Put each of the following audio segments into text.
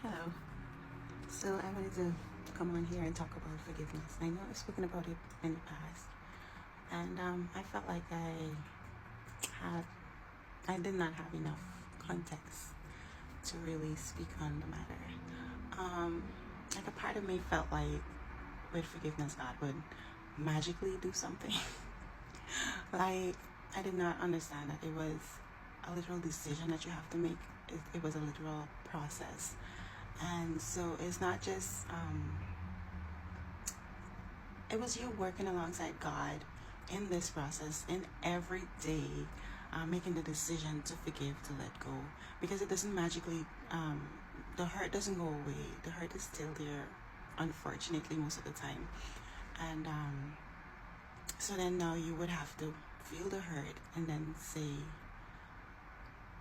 Hello. So I wanted to come on here and talk about forgiveness. I know I've spoken about it in the past, and I felt like had I did not have enough context to really speak on the matter. Um, like a part of me felt like with forgiveness, God would magically do something. Like I did not understand that it was a literal decision that you have to make. It was a literal process, and so it's not just it was you working alongside God in this process, in every day, making the decision to forgive, to let go, because it doesn't magically, the hurt doesn't go away. The hurt is still there, unfortunately, most of the time. And so then now you would have to feel the hurt and then say,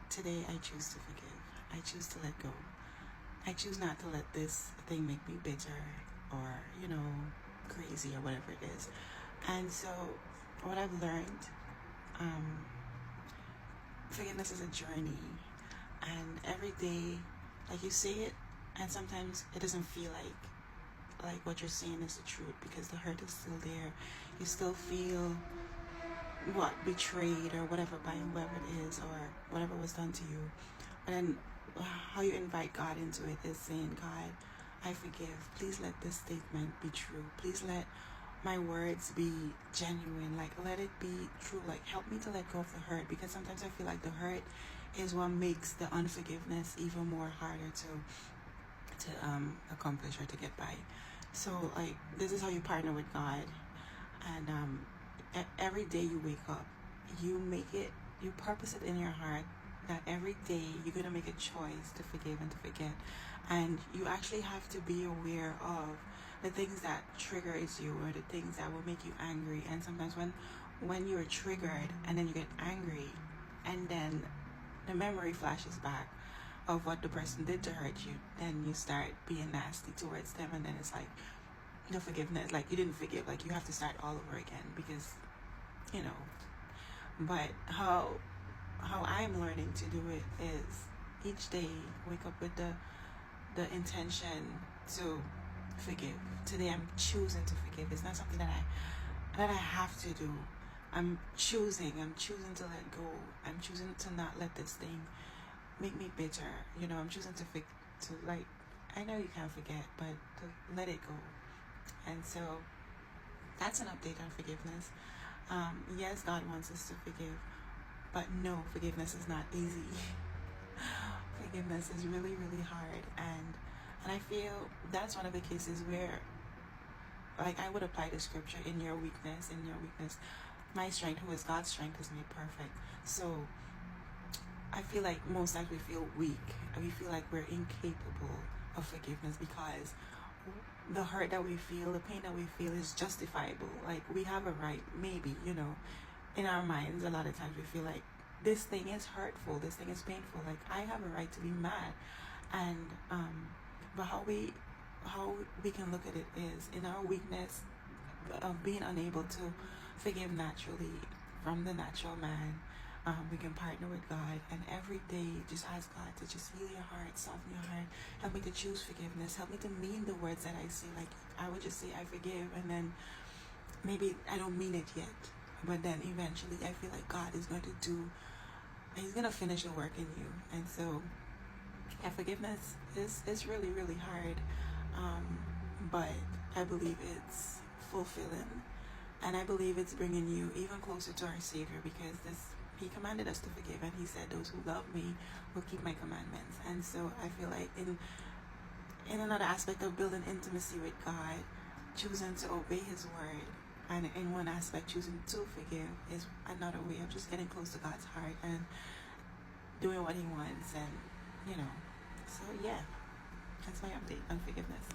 today I choose to forgive. I choose to let go. I choose not to let this thing make me bitter or, crazy or whatever it is. And so, what I've learned, um, forgiveness is a journey, and every day, like you say it, and sometimes it doesn't feel like what you're saying is the truth because the hurt is still there. You still feel betrayed or whatever by whoever it is or whatever was done to you. But then how you invite God into it is saying, God, I forgive. Please let this statement be true. Please let my words be genuine. Like, let it be true. Like, help me to let go of the hurt, because sometimes I feel like the hurt is what makes the unforgiveness even more harder to accomplish or to get by. So, like, this is how you partner with God. And every day you wake up, you purpose it in your heart that every day you're going to make a choice to forgive and to forget. And you actually have to be aware of the things that triggers you or the things that will make you angry. And sometimes when you're triggered and then you get angry and then the memory flashes back of what the person did to hurt you, then you start being nasty towards them, and then it's like no forgiveness, like you didn't forgive, like you have to start all over again because but how I'm learning to do it is each day wake up with the intention to forgive. Today I'm choosing to forgive. It's not something that I have to do. I'm choosing to let go. I'm choosing to not let this thing make me bitter. I'm choosing to like, I know you can't forget, but to let it go. And so that's an update on forgiveness. Yes, God wants us to forgive, but no, forgiveness is not easy. Forgiveness is really, really hard, and I feel that's one of the cases where, like, I would apply the scripture, in your weakness, my strength, who is God's strength, is made perfect. So I feel like most times we feel weak, and we feel like we're incapable of forgiveness because the hurt that we feel, the pain that we feel is justifiable. Like, we have a right, maybe, in our minds, a lot of times we feel like this thing is hurtful, this thing is painful, like I have a right to be mad. And but how we can look at it is in our weakness of being unable to forgive naturally from the natural man. We can partner with God, and every day just ask God to just heal your heart, soften your heart, help me to choose forgiveness, help me to mean the words that I say. Like, I would just say I forgive, and then maybe I don't mean it yet, but then eventually I feel like God is going to He's going to finish the work in you. And so, yeah, forgiveness is really, really hard, but I believe it's fulfilling, and I believe it's bringing you even closer to our Savior, because He commanded us to forgive, and He said, those who love me will keep my commandments. And so I feel like in another aspect of building intimacy with God, choosing to obey His word, and in one aspect choosing to forgive, is another way of just getting close to God's heart and doing what He wants. And so yeah, that's my update on forgiveness.